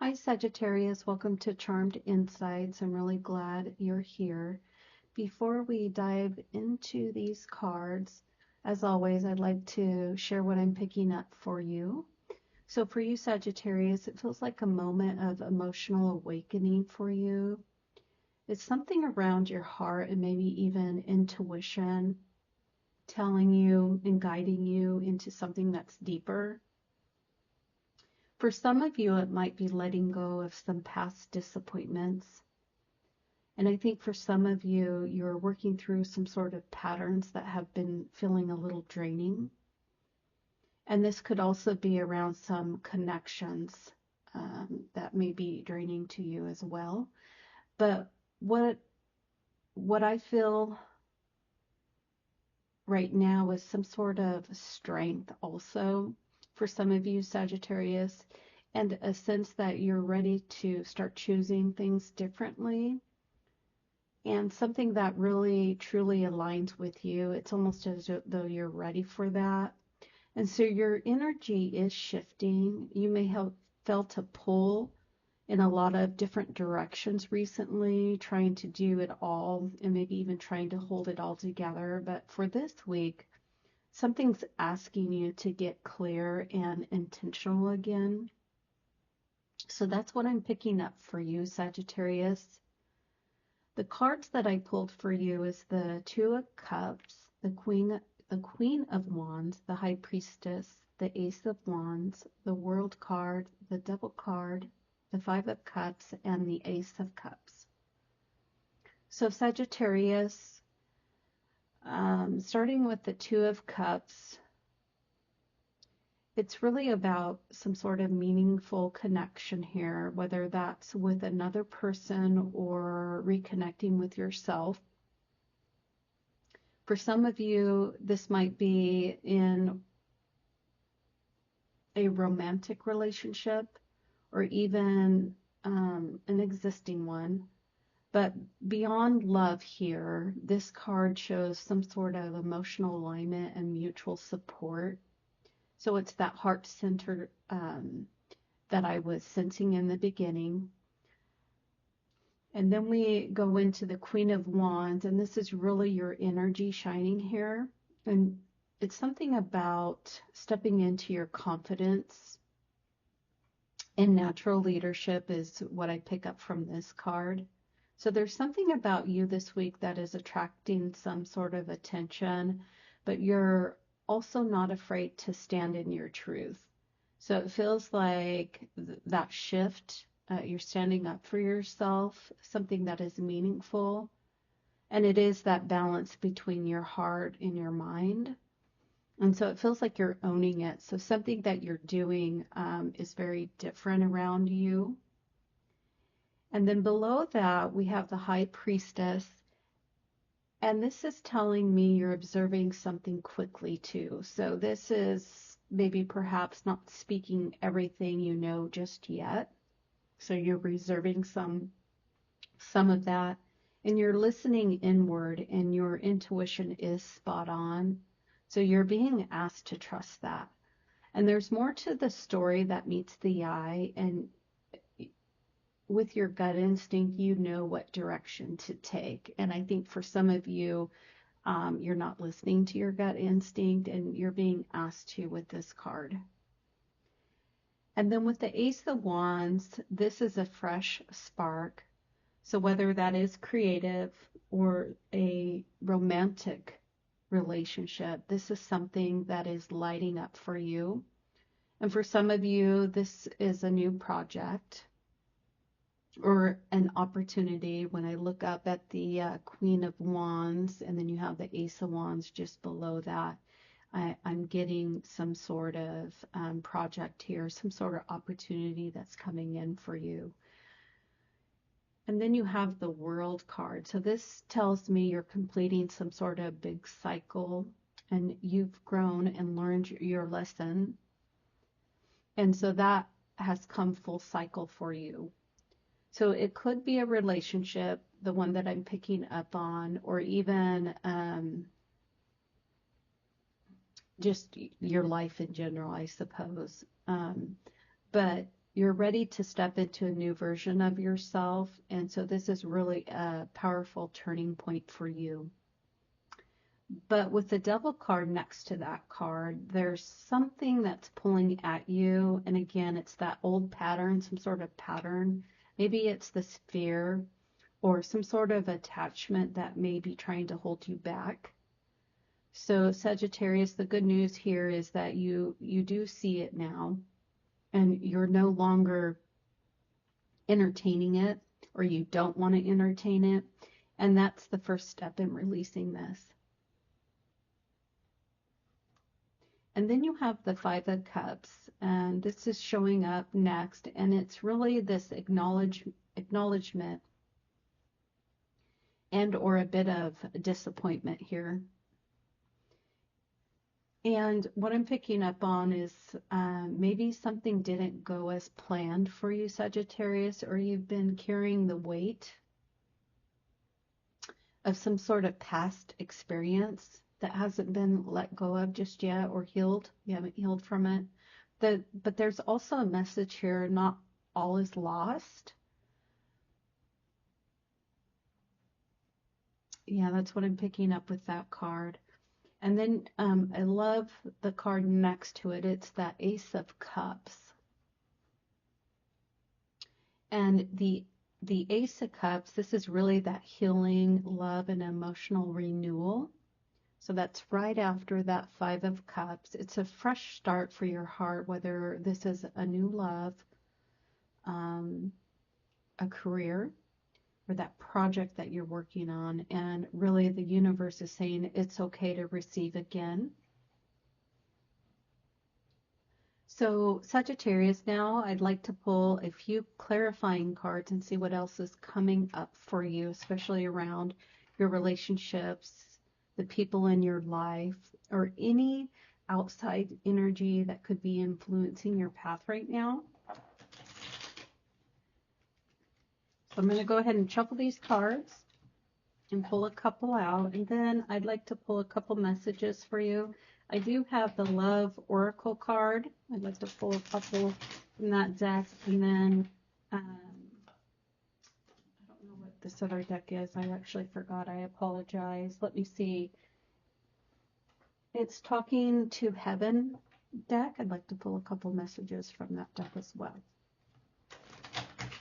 Hi, Sagittarius. Welcome to Charmed Insights. I'm really glad you're here. Before we dive into these cards, as always, I'd like to share what I'm picking up for you. So, for you, Sagittarius, it feels like a moment of emotional awakening for you. It's something around your heart and maybe even intuition telling you and guiding you into something that's deeper. For some of you, it might be letting go of some past disappointments. And I think for some of you, you're working through some sort of patterns that have been feeling a little draining. And this could also be around some connections that may be draining to you as well. But what I feel right now is some sort of strength also for some of you, Sagittarius, and a sense that you're ready to start choosing things differently and something that really truly aligns with you. It's almost as though you're ready for that. And so your energy is shifting. You may have felt a pull in a lot of different directions recently, trying to do it all and maybe even trying to hold it all together. But for this week, something's asking you to get clear and intentional again. So that's what I'm picking up for you, Sagittarius. The cards that I pulled for you is the Two of Cups, the Queen of Wands, the High Priestess, the Ace of Wands, the World card, the Devil card, the Five of Cups, and the Ace of Cups. So Sagittarius, starting with the Two of Cups, it's really about some sort of meaningful connection here, whether that's with another person or reconnecting with yourself. For some of you, this might be in a romantic relationship or even an existing one. But beyond love here, this card shows some sort of emotional alignment and mutual support. So it's that heart-centered that I was sensing in the beginning. And then we go into the Queen of Wands, and this is really your energy shining here. And it's something about stepping into your confidence and natural leadership is what I pick up from this card. So there's something about you this week that is attracting some sort of attention, but you're also not afraid to stand in your truth. So it feels like that shift, you're standing up for yourself, something that is meaningful. And it is that balance between your heart and your mind. And so it feels like you're owning it. So something that you're doing is very different around you. And then below that, we have the High Priestess. And this is telling me you're observing something quickly too. So this is maybe perhaps not speaking everything you know just yet. So you're reserving some of that. And you're listening inward and your intuition is spot on. So you're being asked to trust that. And there's more to the story that meets the eye. And with your gut instinct, you know what direction to take. And I think for some of you, you're not listening to your gut instinct and you're being asked to with this card. And then with the Ace of Wands, this is a fresh spark. So whether that is creative or a romantic relationship, this is something that is lighting up for you. And for some of you, this is a new project or an opportunity. When I look up at the Queen of Wands and then you have the Ace of Wands just below that, I'm getting some sort of project here, some sort of opportunity that's coming in for you. And then you have the World card. So this tells me you're completing some sort of big cycle and you've grown and learned your lesson. And so that has come full cycle for you. So it could be a relationship, the one that I'm picking up on, or even just your life in general, I suppose. But you're ready to step into a new version of yourself. And so this is really a powerful turning point for you. But with the Devil card next to that card, there's something that's pulling at you. And again, it's that old pattern, some sort of pattern. Maybe it's this fear or some sort of attachment that may be trying to hold you back. So Sagittarius, the good news here is that you do see it now, and you're no longer entertaining it, or you don't want to entertain it. And that's the first step in releasing this. And then you have the Five of Cups, and this is showing up next, and it's really this acknowledgement and or a bit of disappointment here. And what I'm picking up on is maybe something didn't go as planned for you, Sagittarius, or you've been carrying the weight of some sort of past experience that hasn't been let go of just yet or healed. You haven't healed from it. But there's also a message here, not all is lost. Yeah, that's what I'm picking up with that card. And then I love the card next to it. It's that Ace of Cups. And the Ace of Cups, this is really that healing, love, and emotional renewal. So that's right after that Five of Cups. It's a fresh start for your heart, whether this is a new love, a career, or that project that you're working on. And really the universe is saying it's okay to receive again. So Sagittarius, now I'd like to pull a few clarifying cards and see what else is coming up for you, especially around your relationships, the people in your life, or any outside energy that could be influencing your path right now. So I'm going to go ahead and shuffle these cards and pull a couple out, and then I'd like to pull a couple messages for you. I do have the Love Oracle card. I'd like to pull a couple from that deck, and then I don't know what this other deck is. I actually forgot. I apologize. Let me see. It's Talking to Heaven deck. I'd like to pull a couple messages from that deck as well.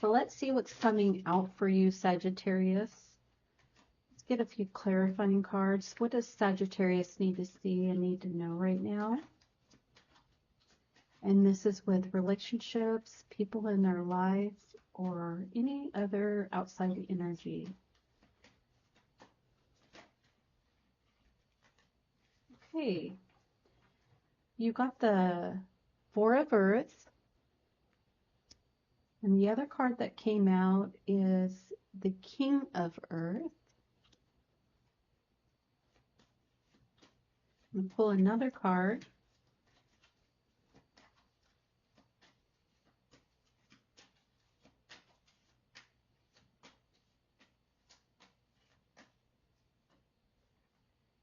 So let's see what's coming out for you, Sagittarius. Let's get a few clarifying cards. What does Sagittarius need to see and need to know right now? And this is with relationships, people in their life, or any other outside energy. Okay. You got the Four of Earth. And the other card that came out is the King of Earth. I'm going to pull another card.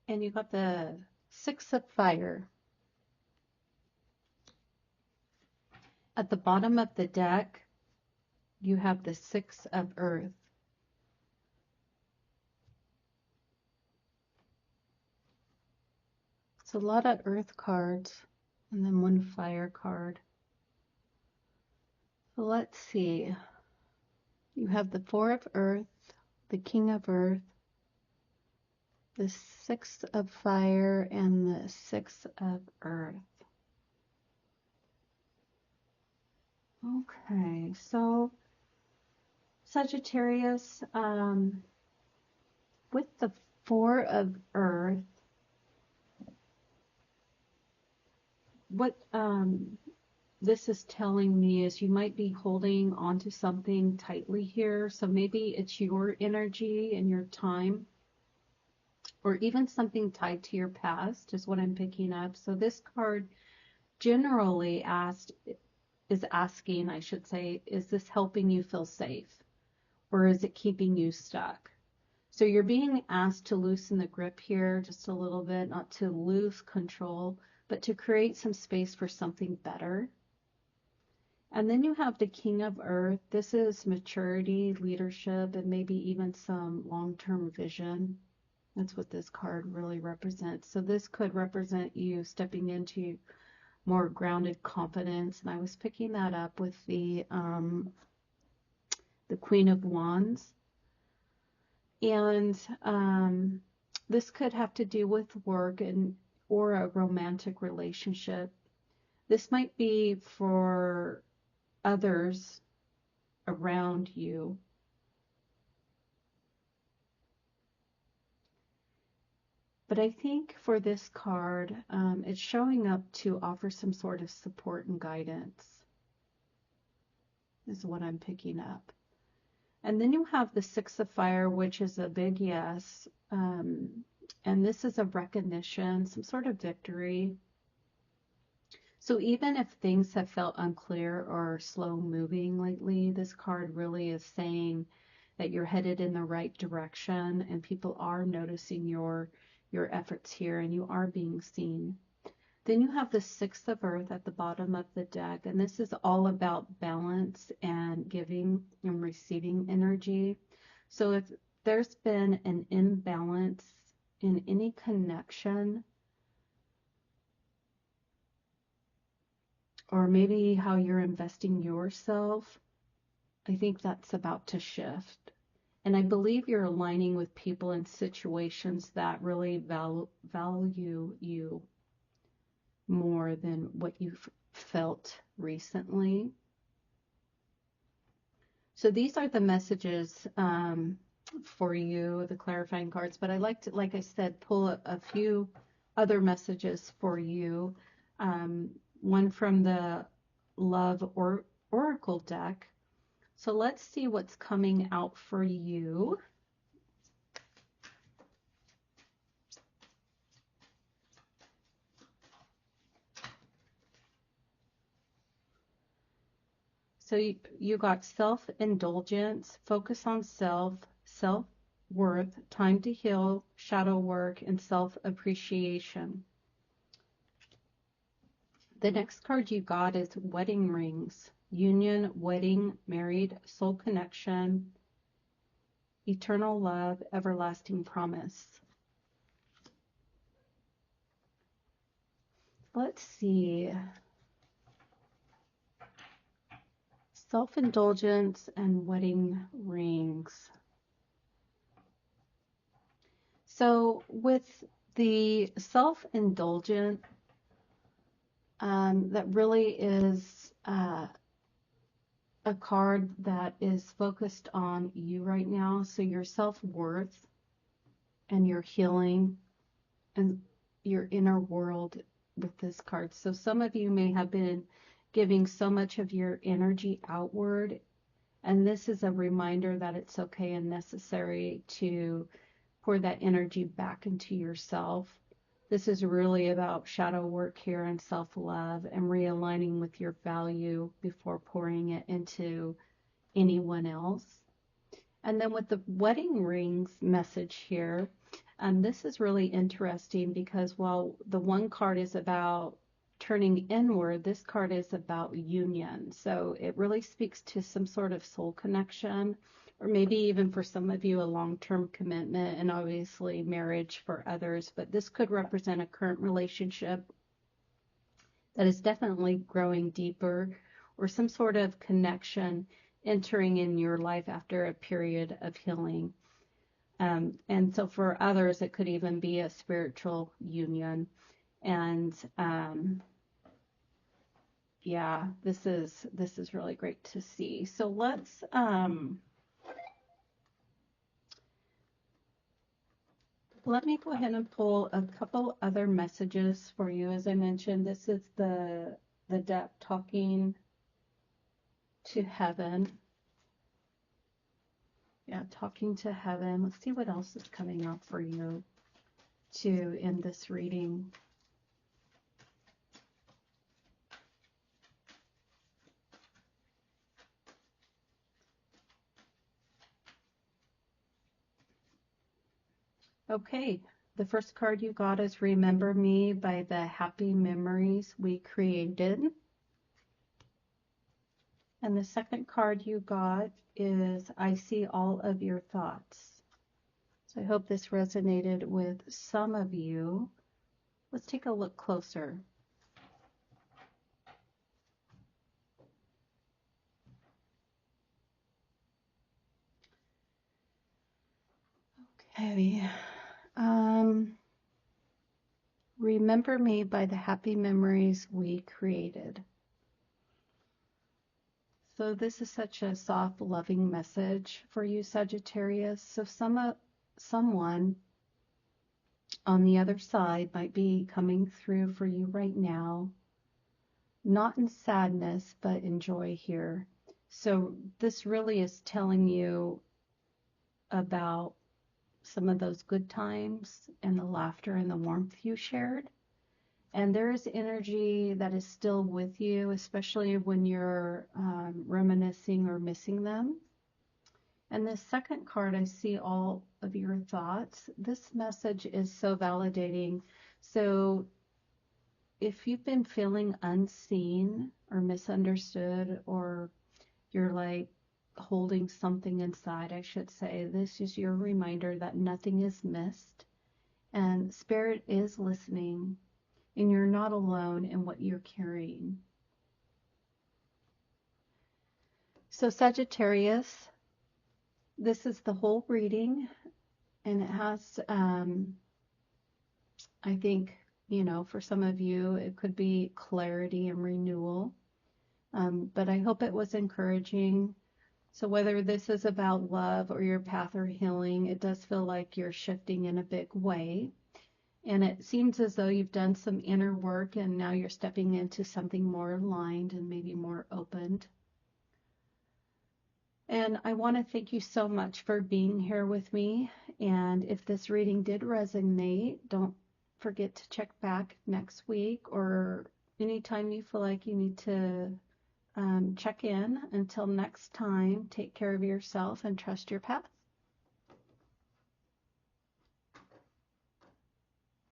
And you got the Six of Fire. At the bottom of the deck, you have the Six of Earth. It's a lot of Earth cards, and then one Fire card. So let's see. You have the Four of Earth, the King of Earth, the Six of Fire, and the Six of Earth. Okay, so Sagittarius, with the Four of Earth, what this is telling me is you might be holding onto something tightly here. So maybe it's your energy and your time, or even something tied to your past is what I'm picking up. So this card generally is asking, I should say, is this helping you feel safe, or is it keeping you stuck? So you're being asked to loosen the grip here just a little bit, not to lose control, but to create some space for something better. And then you have the King of Earth. This is maturity, leadership, and maybe even some long-term vision. That's what this card really represents. So this could represent you stepping into more grounded confidence. And I was picking that up with the Queen of Wands. And this could have to do with work and or a romantic relationship. This might be for others around you. But I think for this card, it's showing up to offer some sort of support and guidance, is what I'm picking up. And then you have the Six of Fire, which is a big yes. And this is a recognition, some sort of victory. So even if things have felt unclear or slow moving lately, this card really is saying that you're headed in the right direction and people are noticing your efforts here and you are being seen. Then you have the Six of Earth at the bottom of the deck, and this is all about balance and giving and receiving energy. So if there's been an imbalance in any connection, or maybe how you're investing yourself, I think that's about to shift. And I believe you're aligning with people in situations that really value you more than what you've felt recently. So these are the messages for you, the clarifying cards. But I like to, like I said, pull a few other messages for you. One from the Love Oracle deck. So let's see what's coming out for you. So you got self-indulgence, focus on self-worth, time to heal, shadow work, and self-appreciation. The next card you got is wedding rings, union, wedding, married, soul connection, eternal love, everlasting promise. Let's see. Self-indulgence and wedding rings. So with the self-indulgent, that really is a card that is focused on you right now. So your self-worth and your healing and your inner world with this card. So some of you may have been giving so much of your energy outward, and this is a reminder that it's okay and necessary to pour that energy back into yourself. This is really about shadow work here and self-love and realigning with your value before pouring it into anyone else. And then with the wedding rings message here, this is really interesting because while the one card is about turning inward, this card is about union. So it really speaks to some sort of soul connection, or maybe even for some of you, a long-term commitment, and obviously marriage for others. But this could represent a current relationship that is definitely growing deeper, or some sort of connection entering in your life after a period of healing. And so for others, it could even be a spiritual union. And yeah, this is really great to see. So let's let me go ahead and pull a couple other messages for you. As I mentioned, this is the deck talking to heaven. Yeah, talking to heaven. Let's see what else is coming out for you too in this reading. Okay, the first card you got is Remember Me by the Happy Memories We Created. And the second card you got is I see all of your thoughts. So I hope this resonated with some of you. Let's take a look closer. Okay. Remember me by the happy memories we created. So this is such a soft, loving message for you, Sagittarius. So someone on the other side might be coming through for you right now, not in sadness, but in joy here. So this really is telling you about some of those good times and the laughter and the warmth you shared. And there is energy that is still with you, especially when you're reminiscing or missing them. And the second card, I see all of your thoughts. This message is so validating. So if you've been feeling unseen or misunderstood, or you're like holding something inside, I should say, this is your reminder that nothing is missed and Spirit is listening, and you're not alone in what you're carrying. So Sagittarius, this is the whole reading, and it has, I think, for some of you, it could be clarity and renewal, but I hope it was encouraging. So whether this is about love or your path or healing, it does feel like you're shifting in a big way. And it seems as though you've done some inner work and now you're stepping into something more aligned and maybe more opened. And I want to thank you so much for being here with me. And if this reading did resonate, don't forget to check back next week or anytime you feel like you need to check in. Until next time, take care of yourself and trust your path.